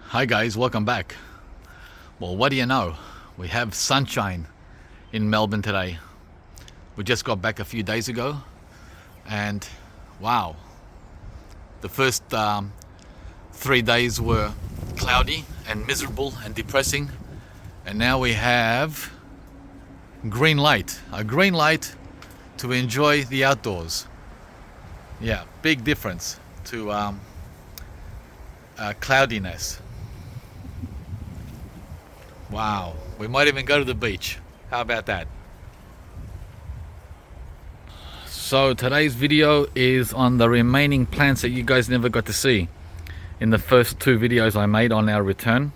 Hi guys, welcome back. Well, what do you know? We have sunshine in Melbourne today. We just got back a few days ago and wow, the first 3 days were cloudy and miserable and depressing, and now we have a green light to enjoy the outdoors. Yeah, big difference to cloudiness. Wow, we might even go to the beach. How about that? So today's video is on the remaining plants that you guys never got to see in the first 2 videos I made on our return.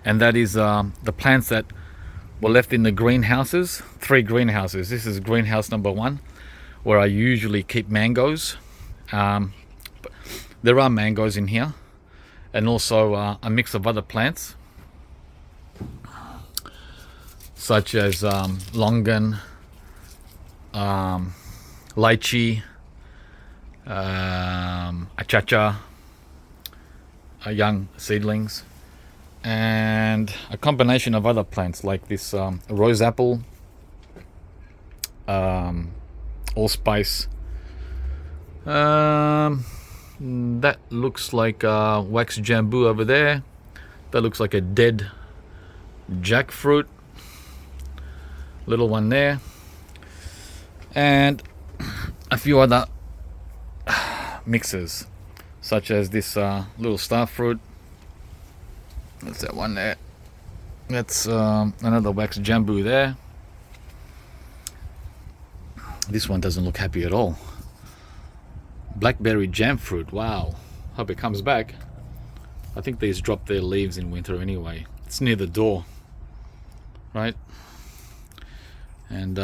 And that is the plants that were left in the greenhouses, 3 greenhouses. This is greenhouse number 1, where I usually keep mangoes. There are mangoes in here, and also a mix of other plants, such as longan, lychee, achacha, young seedlings, and a combination of other plants like this rose apple, allspice. That looks like wax jambu over there. That looks like a dead jackfruit. Little one there. And a few other mixes, such as this little star fruit. That's that one there. That's another wax jambu there. This one doesn't look happy at all. Blackberry jam fruit. Wow, hope it comes back. I think these drop their leaves in winter anyway. It's near the door, right? And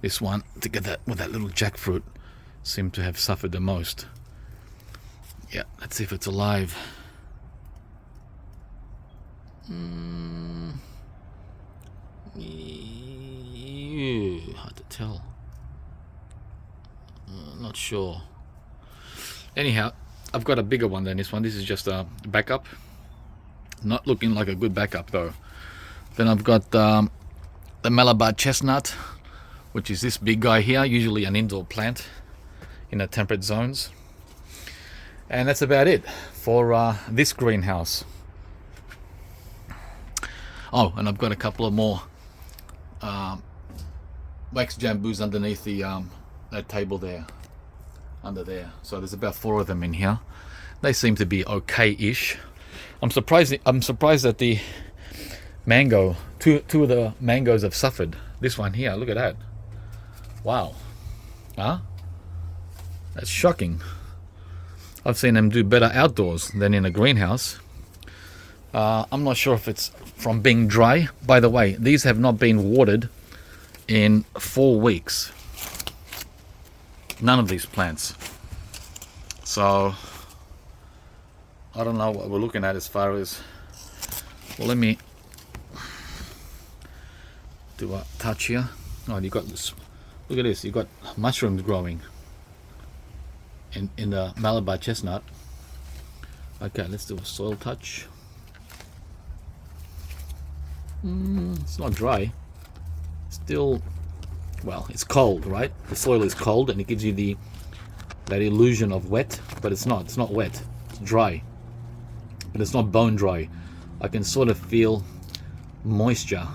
this one together with that little jackfruit seem to have suffered the most. Yeah, let's see if it's alive. Hard to tell. Not sure. Anyhow, I've got a bigger one than this one. This is just a backup. Not looking like a good backup though. Then I've got the Malabar Chestnut, which is this big guy here, usually an indoor plant in the temperate zones. And that's about it for this greenhouse. Oh, and I've got a couple of more wax jambus underneath the that table there, under there. So there's about 4 of them in here. They seem to be okay-ish. I'm surprised that the mango, two of the mangoes have suffered. This one here, look at that. Wow. Huh? That's shocking. I've seen them do better outdoors than in a greenhouse. I'm not sure if it's from being dry. By the way, these have not been watered in 4 weeks. None of these plants. So I don't know what we're looking at as far as, well, let me do a touch here. Oh, you got this. Look at this. You got mushrooms growing in the Malabar chestnut. Okay, let's do a soil touch. It's not dry. Still, well, it's cold, right? The soil is cold and it gives you that illusion of wet, but it's not. It's not wet. It's dry, but it's not bone dry. I can sort of feel moisture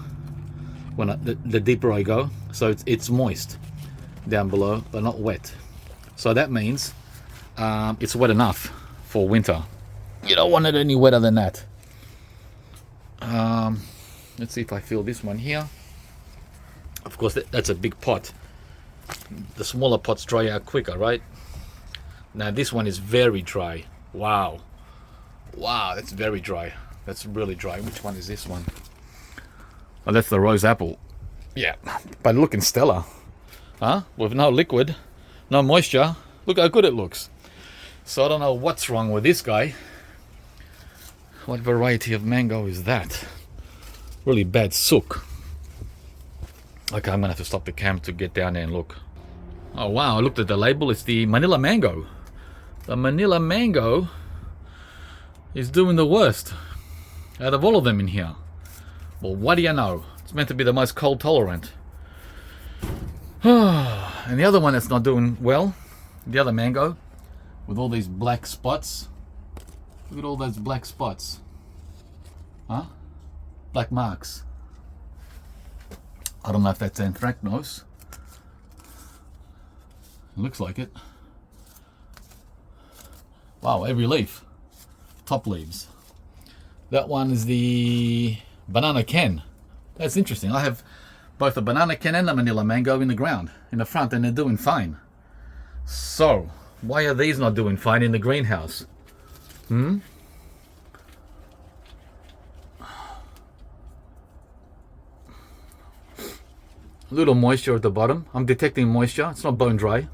when the deeper I go. So it's moist down below, but not wet. So that means it's wet enough for winter. You don't want it any wetter than that. Let's see if I feel this one here. Of course, that's a big pot. The smaller pots dry out quicker, right? Now this one is very dry. Wow. Wow, that's very dry. That's really dry. Which one is this one? Oh, that's the rose apple. Yeah, but looking stellar. Huh? With no liquid, no moisture. Look how good it looks. So I don't know what's wrong with this guy. What variety of mango is that? Really bad sook. Okay, I'm gonna have to stop the cam to get down there and look. Oh wow, I looked at the label. It's the Manila Mango. The Manila Mango is doing the worst out of all of them in here. Well, what do you know? It's meant to be the most cold tolerant. And the other one that's not doing well, the other mango, with all these black spots. Look at all those black spots. Huh? Black marks. I don't know if that's anthracnose. It looks like it. Wow, every leaf. Top leaves. That one is the banana can. That's interesting. I have both the banana can and the Manila Mango in the ground, in the front, and they're doing fine. So, why are these not doing fine in the greenhouse? A little moisture at the bottom. I'm detecting moisture. It's not bone dry.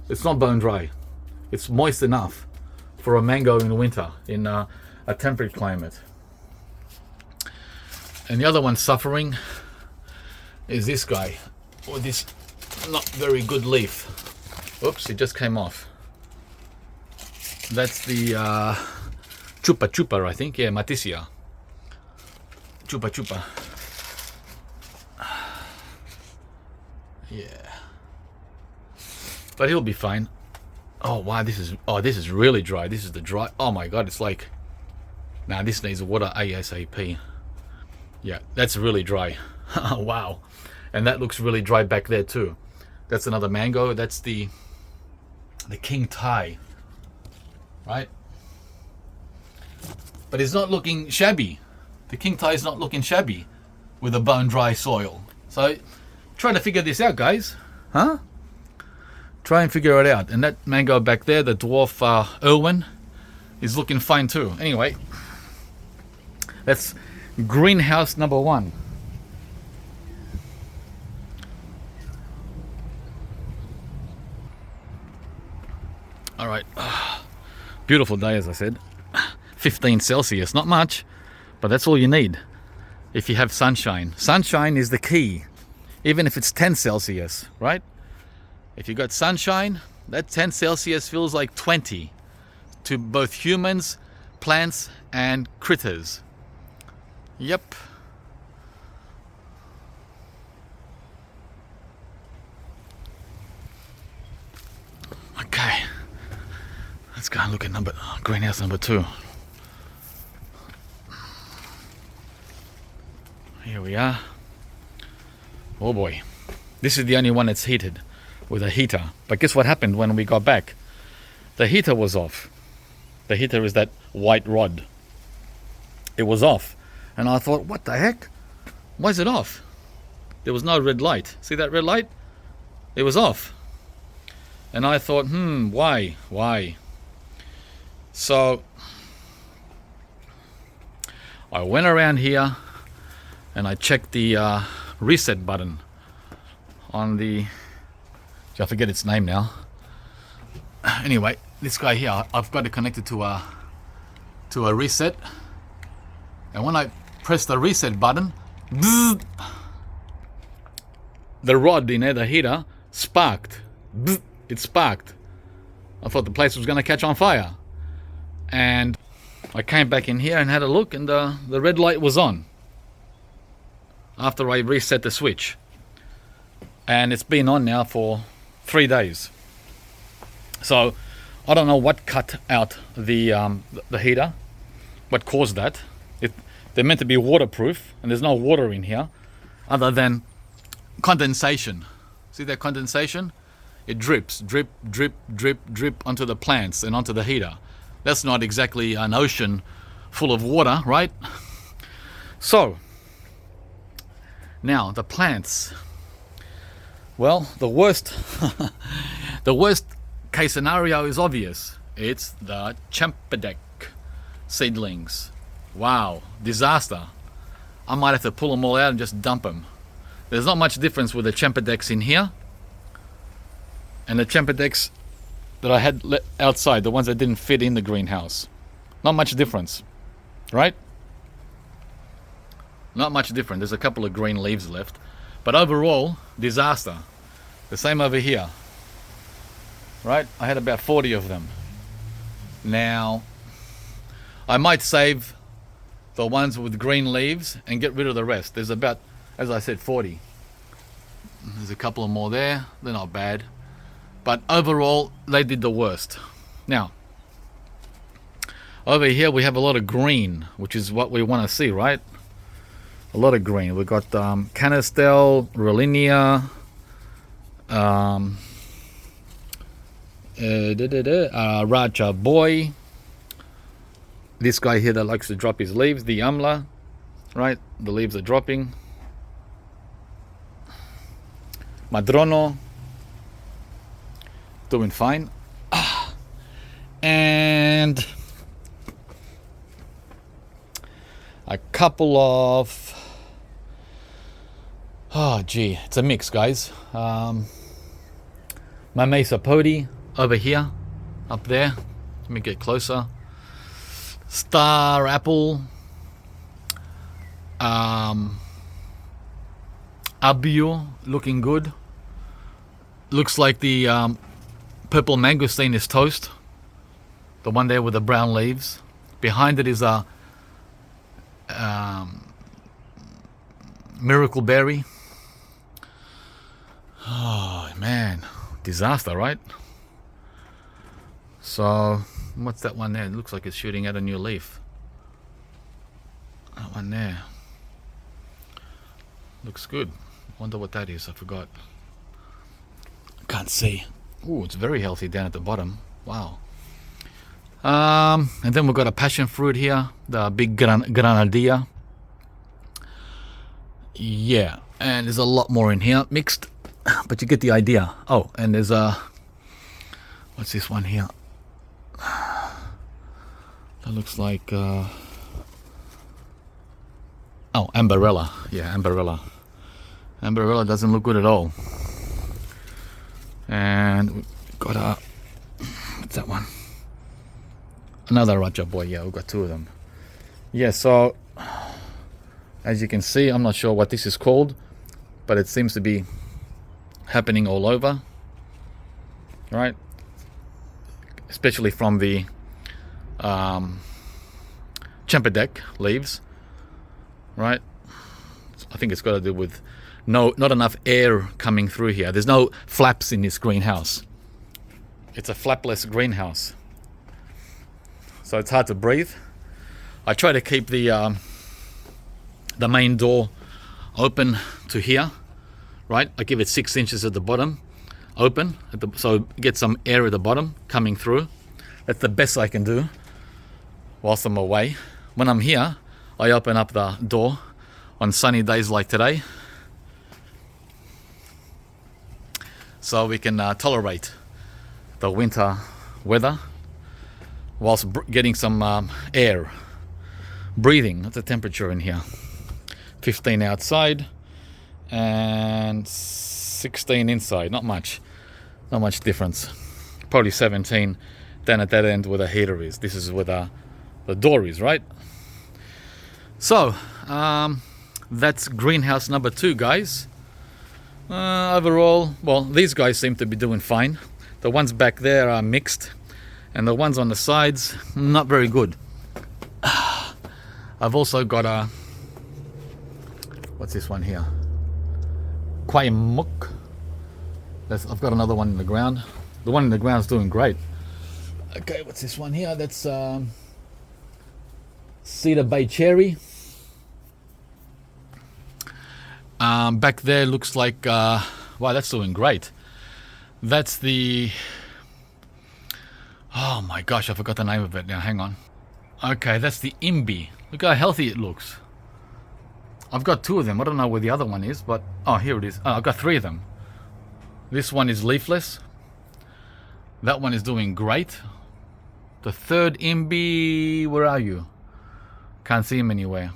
It's not bone dry. It's moist enough for a mango in winter in a temperate climate. And the other one suffering is this guy, or this not very good leaf. Oops, it just came off. That's the chupa chupa, I think. Yeah, Matisia. Chupa chupa. Yeah. But he'll be fine. Oh wow, this is really dry. This is the dry. Oh my god, it's like, nah, this needs water ASAP. Yeah, that's really dry. Wow. And that looks really dry back there too. That's another mango. That's the King Thai. Right? But it's not looking shabby. The King Thai is not looking shabby with a bone dry soil. So try to figure this out, guys. Huh? Try and figure it out. And that mango back there, the dwarf Irwin, is looking fine too. Anyway, that's greenhouse number 1. All right. Beautiful day, as I said. 15 Celsius, not much, but that's all you need if you have sunshine. Sunshine is the key, even if it's 10 Celsius, right? If you got sunshine, that 10 Celsius feels like 20 to both humans, plants, and critters. Yep. Okay. Let's go and look at greenhouse number 2. Here we are. Oh boy. This is the only one that's heated with a heater. But guess what happened when we got back? The heater was off. The heater is that white rod. It was off. And I thought, what the heck? Why is it off? There was no red light. See that red light? It was off. And I thought, why? Why? So I went around here and I checked the reset button on the, I forget its name now. Anyway, this guy here, I've got it connected to a reset, and when I press the reset button, bzz, the rod in there, the heater, sparked. Bzz, it sparked. I thought the place was going to catch on fire. And I came back in here and had a look, and the red light was on after I reset the switch. And it's been on now for 3 days. So I don't know what cut out the heater, what caused that. They're meant to be waterproof, and there's no water in here other than condensation. See that condensation? It drips, drip, drip, drip, drip onto the plants and onto the heater. That's not exactly an ocean full of water, right? So, now the plants. Well, the worst case scenario is obvious. It's the Champedek seedlings. Wow, disaster. I might have to pull them all out and just dump them. There's not much difference with the Champedeks in here and the Champedeks that I had outside, the ones that didn't fit in the greenhouse. Not much difference, right? Not much different. There's a couple of green leaves left, but overall, disaster. The same over here, right? I had about 40 of them. Now, I might save the ones with green leaves and get rid of the rest. There's about, as I said, 40. There's a couple of more there. They're not bad. But overall, they did the worst. Now, over here we have a lot of green, which is what we want to see, right? A lot of green. We've got Canistel, Rollinia, Raja Boy. This guy here that likes to drop his leaves, the Amla, right? The leaves are dropping. Madrono, doing fine. And a couple of, oh gee, it's a mix, guys. My Sapodilla over here, up there. Let me get closer. Star Apple, Abio, looking good. Looks like the purple Mangosteen is toast. The one there with the brown leaves. Behind it is a Miracle Berry. Oh man, disaster, right? So what's that one there? It looks like it's shooting out a new leaf. That one there looks good. Wonder what that is. I forgot. Can't see. Ooh, it's very healthy down at the bottom. Wow. And then we've got a passion fruit here, the big granadilla. Yeah, and there's a lot more in here mixed, but you get the idea. Oh, and there's a, what's this one here? That looks like oh, Ambarella. Yeah, Ambarella. Ambarella doesn't look good at all. And we've got a, what's that one? Another Raja Boy. Yeah, we've got two of them. Yeah, so as you can see, I'm not sure what this is called, but it seems to be happening all over, right? Especially from the Champadek leaves, right? I think it's got to do with not enough air coming through here. There's no flaps in this greenhouse. It's a flapless greenhouse, so it's hard to breathe. I try to keep the main door open to here, right? I give it 6 inches at the bottom, open, so get some air at the bottom coming through. That's the best I can do whilst I'm away. When I'm here, I open up the door on sunny days like today, so we can tolerate the winter weather whilst getting some air, breathing. That's the temperature in here. 15 outside and 16 inside. Not much difference. Probably 17 down at that end where the heater is. This is where the door is, right? So that's greenhouse number 2, guys. Overall, well, these guys seem to be doing fine. The ones back there are mixed, and the ones on the sides, not very good. I've also got a, what's this one here? Quaimuk. I've got another one in the ground. The one in the ground is doing great. Okay, what's this one here? That's Cedar Bay Cherry. Back there looks like, wow, that's doing great. That's the, oh my gosh, I forgot the name of it now, hang on. Okay, that's the Imbi. Look how healthy it looks. I've got 2 of them. I don't know where the other one is, but, oh, here it is. Oh, I've got 3 of them. This one is leafless. That one is doing great. The third Imbi, where are you? Can't see him anywhere.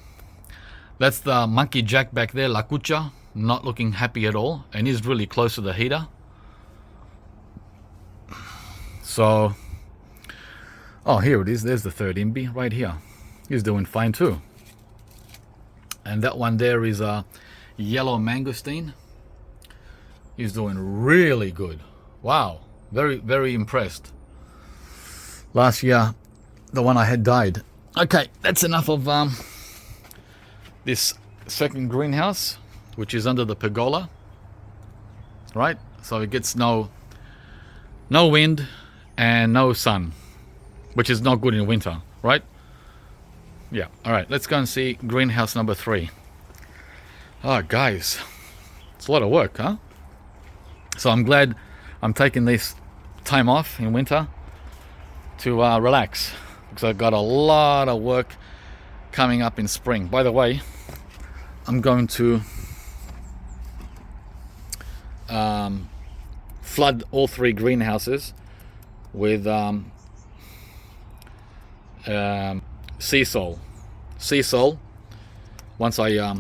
That's the monkey jack back there, La Cucha. Not looking happy at all, and he's really close to the heater. So, oh, here it is. There's the third Imbi right here. He's doing fine too. And that one there is a yellow mangosteen. He's doing really good. Wow, very, very impressed. Last year, the one I had died. Okay, that's enough of this second greenhouse, which is under the pergola, right? So it gets no wind and no sun, which is not good in winter, right? Yeah. All right, let's go and see greenhouse number 3. Oh, guys, it's a lot of work, huh? So I'm glad I'm taking this time off in winter to relax, because I've got a lot of work coming up in spring. By the way, I'm going to flood all 3 greenhouses with Seasol. Seasol, once I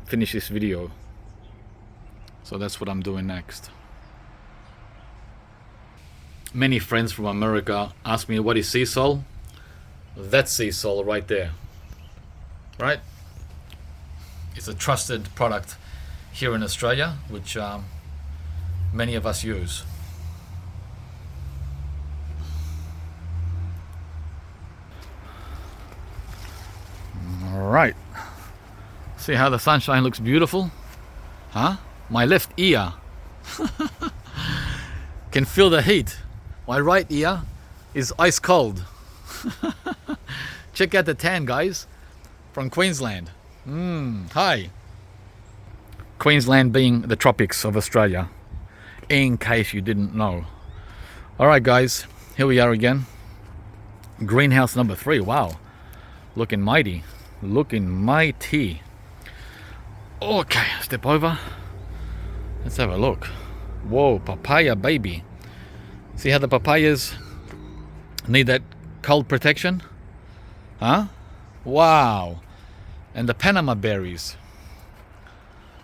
finish this video. So that's what I'm doing next. Many friends from America ask me, what is Seasol? That's Seasol right there. Right? It's a trusted product here in Australia, which many of us use. Alright. See how the sunshine looks beautiful? Huh? My left ear can feel the heat. My right ear is ice cold. Check out the tan, guys, from Queensland. Hi. Queensland being the tropics of Australia, in case you didn't know. Alright, guys, here we are again. Greenhouse number 3. Wow. Looking mighty. Looking mighty. Okay, step over. Let's have a look. Whoa, papaya baby. See how the papayas need that cold protection? Huh? Wow. And the Panama berries.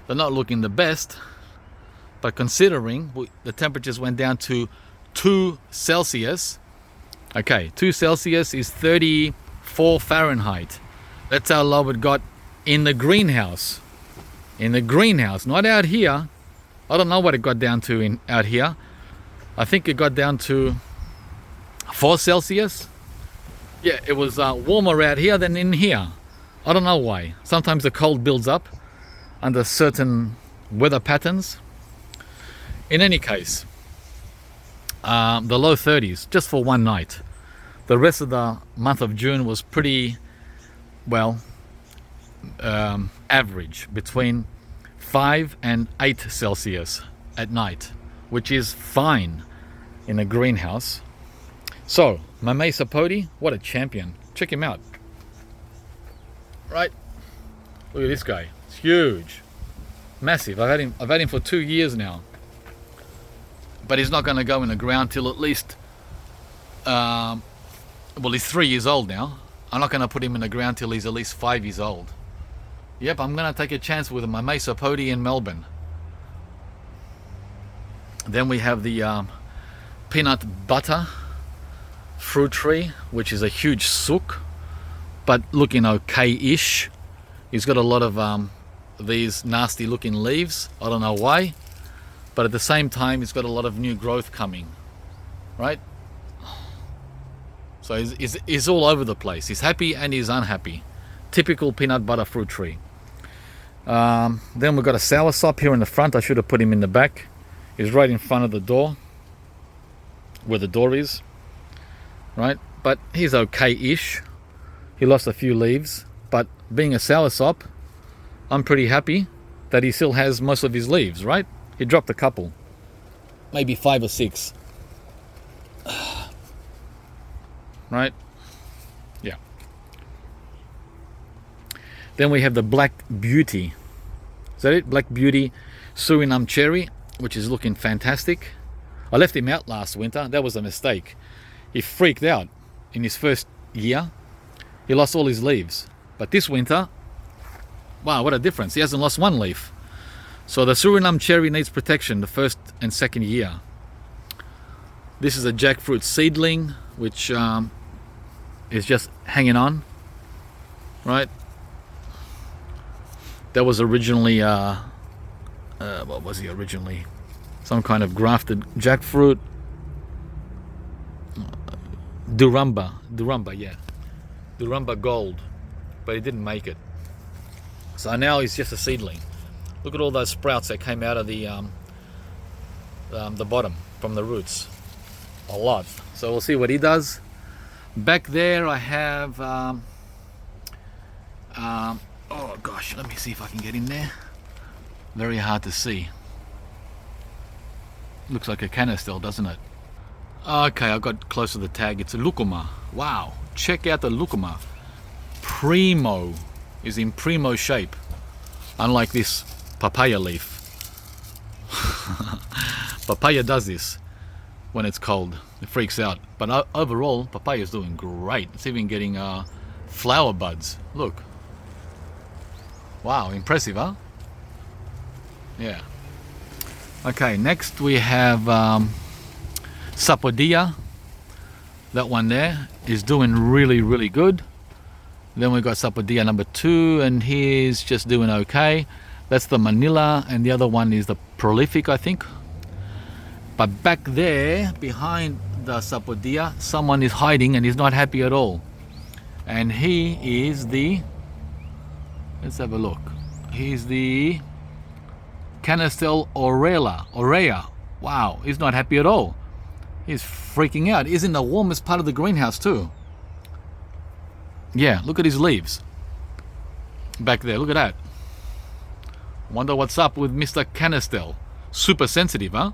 They're not looking the best, but considering the temperatures went down to 2 Celsius. Okay, 2 Celsius is 34 Fahrenheit. That's how low it got in the greenhouse. In the greenhouse, not out here. I don't know what it got down to out here. I think it got down to 4 Celsius. Yeah, it was warmer out here than in here. I don't know why. Sometimes the cold builds up under certain weather patterns. In any case, the low 30s just for one night. The rest of the month of June was pretty, well, average, between 5 and 8 Celsius at night, which is fine in a greenhouse. So, my Sapodilla, what a champion. Check him out. Right? Look at this guy. It's huge. Massive. I've had him for 2 years now. But he's not going to go in the ground till at least, well, he's 3 years old now. I'm not going to put him in the ground till he's at least 5 years old. Yep, I'm going to take a chance with my Sapodilla in Melbourne. Then we have the peanut butter fruit tree, which is a huge sook, but looking okay-ish. He's got a lot of these nasty looking leaves. I don't know why, but at the same time he's got a lot of new growth coming, right? So he's all over the place. He's happy and he's unhappy. Typical peanut butter fruit tree. Then we've got a soursop here in the front. I should have put him in the back. He's right in front of the door, where the door is, right? But he's okay-ish. He lost a few leaves, but being a soursop, I'm pretty happy that he still has most of his leaves, right? He dropped a couple, maybe 5 or 6. Right? Yeah. Then we have the Black Beauty. Is that it? Black Beauty Suriname cherry, which is looking fantastic. I left him out last winter. That was a mistake. He freaked out in his first year. He lost all his leaves. But this winter, wow, what a difference. He hasn't lost one leaf. So the Suriname cherry needs protection the first and second year. This is a Jackfruit Seedling, which is just hanging on, right? That was originally, what was he originally? Some kind of grafted jackfruit. Durumba, yeah. Durumba Gold, but he didn't make it. So now he's just a seedling. Look at all those sprouts that came out of the bottom from the roots. A lot. So we'll see what he does. Back there I have oh gosh, let me see if I can get in there. Very hard to see. Looks like a canistel, doesn't it? Okay, I got close to the tag. It's a lucuma. Wow, check out the lucuma. Primo, is in primo shape, unlike this papaya leaf. Papaya does this when it's cold. It freaks out. But overall, papaya is doing great. It's even getting flower buds. Look. Wow, impressive, huh? Yeah. Okay, next we have Sapodilla. That one there is doing really, really good. Then we got Sapodilla number 2, and he's just doing okay. That's the Manila, and the other one is the Prolific, I think. But back there, behind the Sapodilla, someone is hiding and he's not happy at all. And he is the... Let's have a look. He's the Canistel Aurea. Wow, he's not happy at all. He's freaking out. He's in the warmest part of the greenhouse too. Yeah, look at his leaves. Back there, look at that. Wonder what's up with Mr. Canistel. Super sensitive, huh?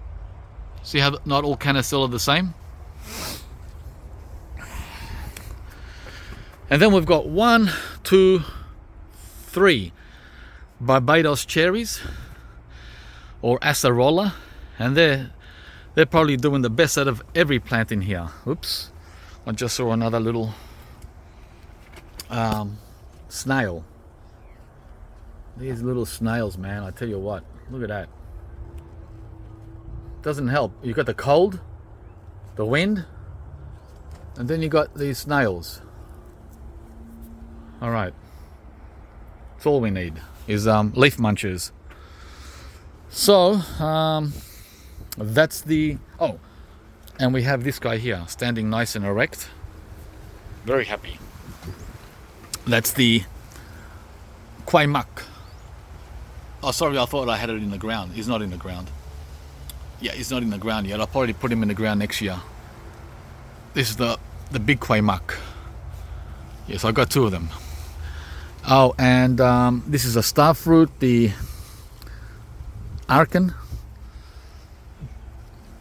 See how not all canistel are the same? And then we've got 1, 2, 3 Barbados cherries or acerola, and they're probably doing the best out of every plant in here. Oops, I just saw another little snail. These little snails, man, I tell you what, look at that. Doesn't help. You got the cold, the wind, and then you got these snails. All right, that's all we need is leaf munchers. So that's the and we have this guy here standing nice and erect, very happy. That's the Quaimak. Oh, sorry, I thought I had it in the ground. He's not in the ground. Yeah, he's not in the ground yet. I'll probably put him in the ground next year. This is the big Quaimak. Yes, I got 2 of them. Oh, and this is a star fruit, the Arkan.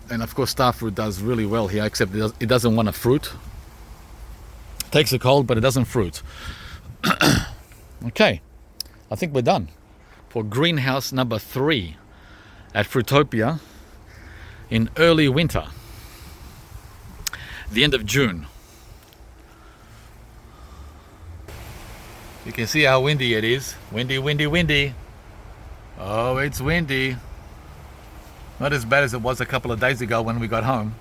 And of course, star fruit does really well here, except it doesn't want a fruit. Takes a cold, but it doesn't fruit. Okay, I think we're done for greenhouse number 3 at Fruitopia in early winter, the end of June. You can see how windy it is. Windy, windy, windy. Oh, it's windy. Not as bad as it was a couple of days ago when we got home,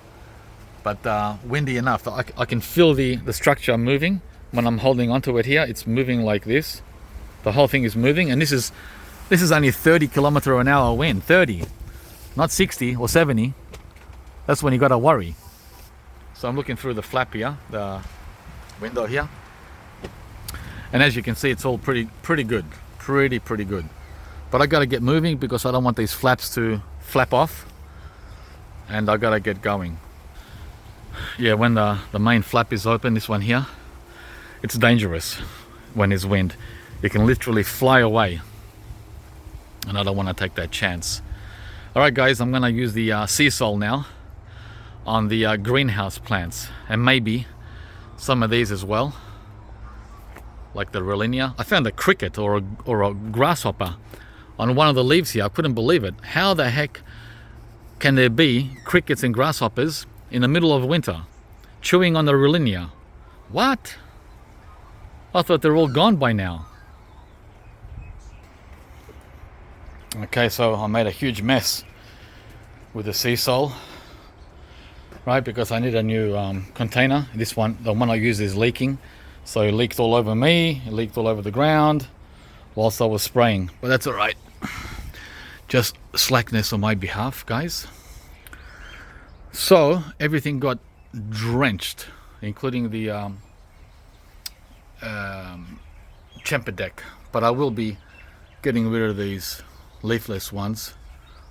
but windy enough. I can feel the structure moving when I'm holding onto it here. It's moving like this. The whole thing is moving, and this is only 30 km/h wind. 30, not 60 or 70. That's when you gotta worry. So I'm looking through the flap here, the window here, and as you can see, it's all pretty good, pretty good. But I gotta get moving because I don't want these flaps to flap off, and I gotta get going. Yeah, when the main flap is open, this one here, it's dangerous when there's wind. You can literally fly away, and I don't want to take that chance. All right, guys, I'm gonna use the Seasol now on the greenhouse plants, and maybe some of these as well, like the Rollinia. I found a cricket or a grasshopper on one of the leaves here. I couldn't believe it. How the heck can there be crickets and grasshoppers in the middle of winter chewing on the Rollinia? What? I thought they're all gone by now. Okay, so I made a huge mess with the Seasol, right? Because I need a new container. This one, the one I use, is leaking. So it leaked all over me, it leaked all over the ground whilst I was spraying. But that's all right. Just slackness on my behalf, guys. So everything got drenched, including the Chempedek, but I will be getting rid of these leafless ones.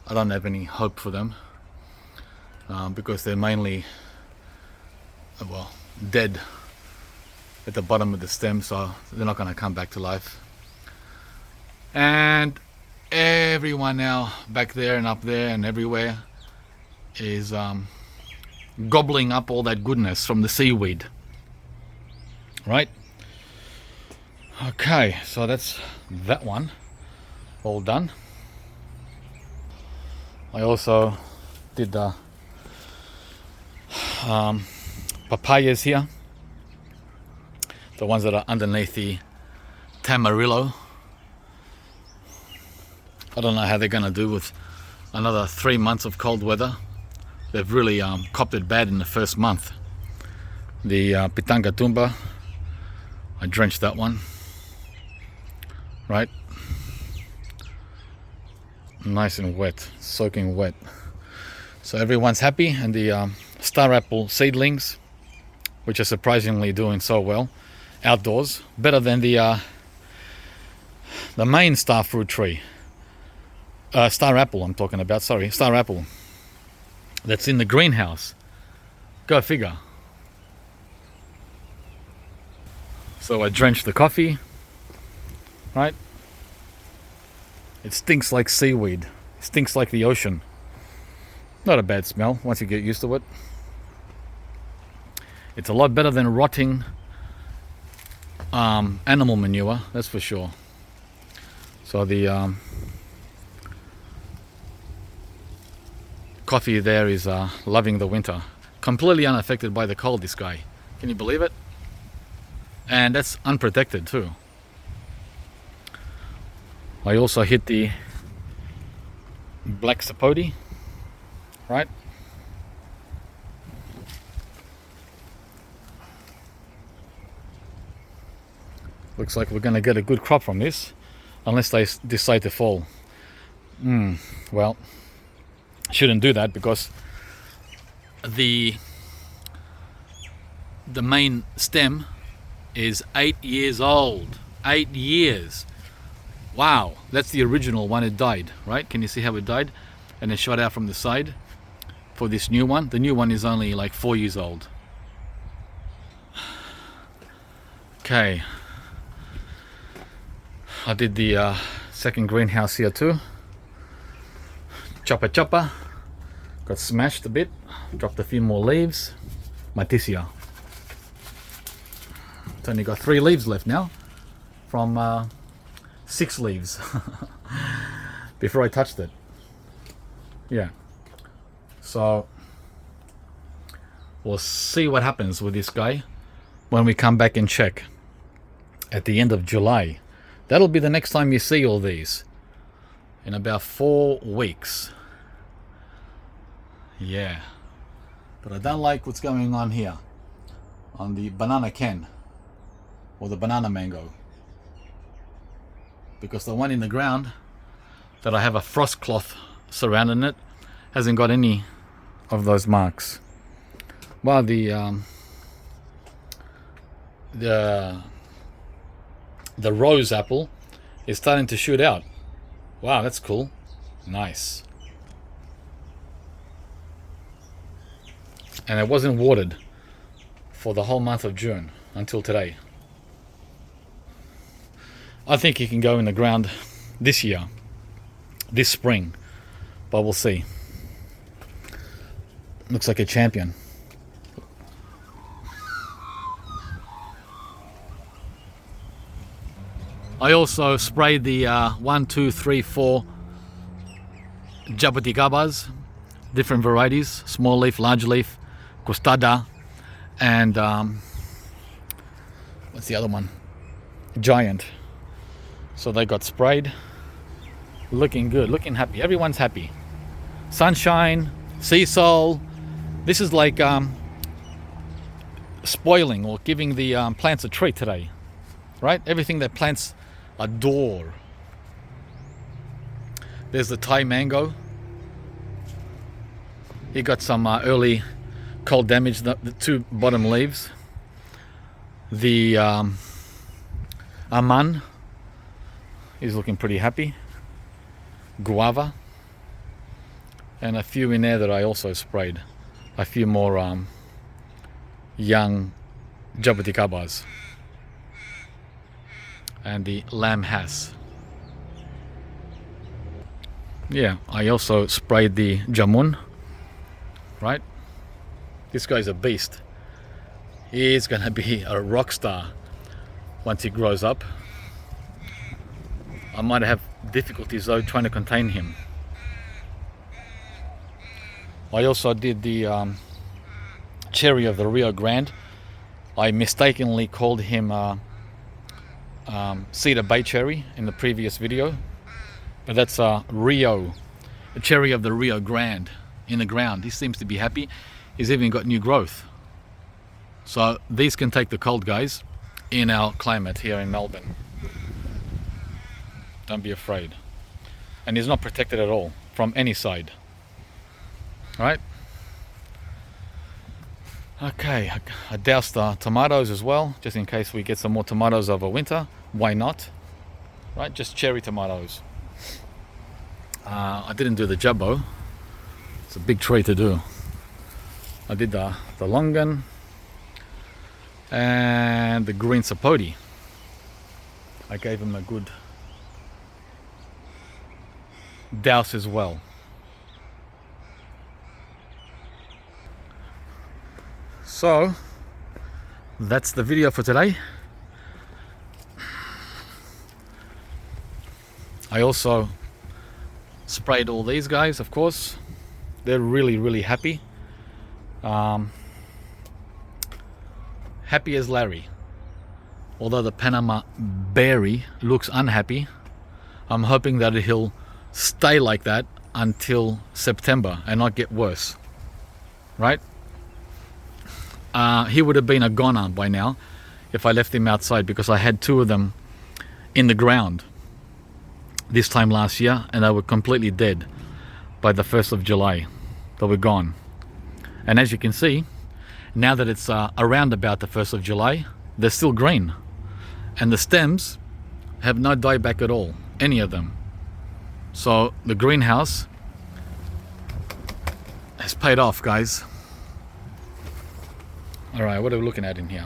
I don't have any hope for them because they're mainly dead at the bottom of the stem, so they're not going to come back to life. And everyone now back there and up there and everywhere is gobbling up all that goodness from the seaweed, right? Okay, so that's that one all done. I also did the papayas here, the ones that are underneath the tamarillo. I don't know how they're going to do with another 3 months of cold weather. They've really copped it bad in the first month. The pitanga tumba, I drenched that one, right? Nice and wet, soaking wet. So everyone's happy, and the star apple seedlings, which are surprisingly doing so well outdoors, better than the main star fruit tree. Star apple I'm talking about, sorry, star apple. That's in the greenhouse. Go figure. So I drenched the coffee, right? It stinks like seaweed. It stinks like the ocean. Not a bad smell once you get used to it. It's a lot better than rotting animal manure, that's for sure. So the coffee there is loving the winter. Completely unaffected by the cold, this guy. Can you believe it? And that's unprotected too. I also hit the black sapodi, right? Looks like we're going to get a good crop from this, unless they decide to fall. Well, shouldn't do that because the main stem is 8 years old. 8 years. Wow, that's the original one. It died, right? Can you see how it died? And it shot out from the side for this new one. The new one is only like 4 years old. Okay. I did the second greenhouse here too. Chopper chopper. Got smashed a bit. Dropped a few more leaves. Matisia. It's only got 3 leaves left now from 6 leaves before I touched it. Yeah. So we'll see what happens with this guy when we come back and check at the end of July. That'll be the next time you see all these, in about 4 weeks. Yeah. But I don't like what's going on here on the banana can or the banana mango, because the one in the ground that I have a frost cloth surrounding it hasn't got any of those marks. While the rose apple is starting to shoot out. Wow, that's cool. Nice. And it wasn't watered for the whole month of June until today. I think he can go in the ground this year, this spring, but we'll see. Looks like a champion. I also sprayed the 1, 2, 3, 4 jabuticabas, different varieties, small leaf, large leaf, costada, and what's the other one? Giant. So they got sprayed. Looking good, looking happy. Everyone's happy. Sunshine, Seasol. This is like spoiling or giving the plants a treat today, right? Everything that plants adore. There's the Thai mango. He got some early cold damage, the 2 bottom leaves. The Aman, he's looking pretty happy. Guava, and a few in there that I also sprayed. A few more young jabuticabas. And the lamb has. Yeah, I also sprayed the jamun, right? This guy's a beast. He's gonna be a rock star once he grows up. I might have difficulties though trying to contain him. I also did the cherry of the Rio Grande. I mistakenly called him Cedar Bay cherry in the previous video, but that's a cherry of the Rio Grande in the ground. He seems to be happy. He's even got new growth. So these can take the cold, guys, in our climate here in Melbourne. Don't be afraid. And he's not protected at all from any side. Right? Okay, I doused the tomatoes as well, just in case we get some more tomatoes over winter. Why not? Right, just cherry tomatoes. I didn't do the jabbo. It's a big tree to do. I did the longan and the green sapodi. I gave him a good douse as well. So that's the video for today. I also sprayed all these guys, of course. They're really happy. Happy as Larry. Although the Panama berry looks unhappy, I'm hoping that he'll stay like that until September and not get worse. Right? He would have been a goner by now if I left him outside, because I had two of them in the ground this time last year and they were completely dead by the 1st of July. They were gone. And as you can see, now that it's around about the 1st of July, they're still green. And the stems have no dieback at all, any of them. So the greenhouse has paid off, guys. All right, what are we looking at in here?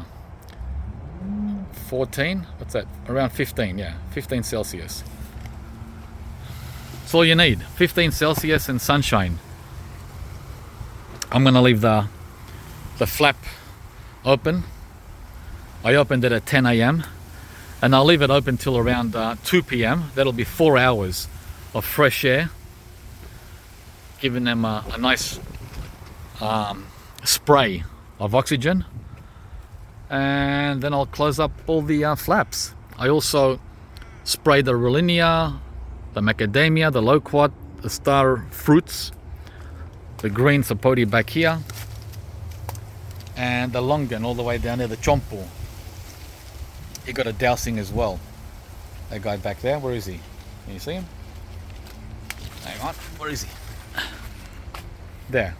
14? What's that? Around 15, yeah. 15 Celsius. That's all you need. 15 Celsius and sunshine. I'm going to leave the flap open. I opened it at 10 a.m. and I'll leave it open till around 2 p.m. That'll be 4 hours of fresh air, giving them a nice spray of oxygen, and then I'll close up all the flaps. I also sprayed the Rollinia, the macadamia, the loquat, the star fruits, the green sapodi back here, and the longan all the way down there, the chompu. He got a dousing as well. That guy back there, where is he? Can you see him? Hang on, where is he? There.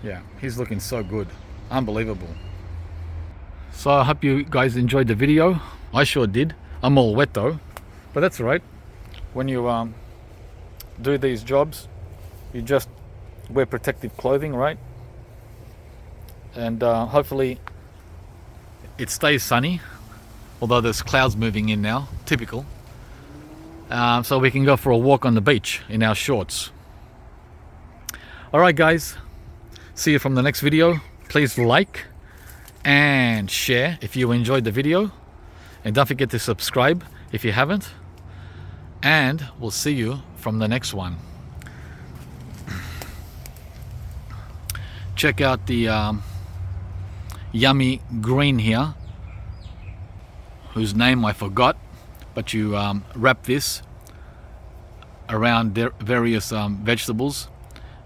Yeah, he's looking so good. Unbelievable. So I hope you guys enjoyed the video. I sure did. I'm all wet though, but that's all right. When you do these jobs, you just wear protective clothing, right? And hopefully it stays sunny, although there's clouds moving in now, typical. So we can go for a walk on the beach in our shorts. All right, guys. See you from the next video. Please like and share if you enjoyed the video. And don't forget to subscribe if you haven't. And we'll see you from the next one. Check out the yummy green here, whose name I forgot. But you wrap this around various vegetables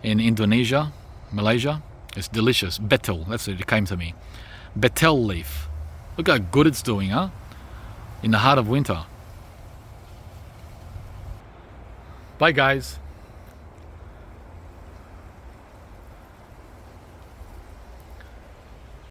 in Indonesia, Malaysia. It's delicious. Betel, that's what it came to me. Betel leaf. Look how good it's doing, huh? In the heart of winter. Bye, guys.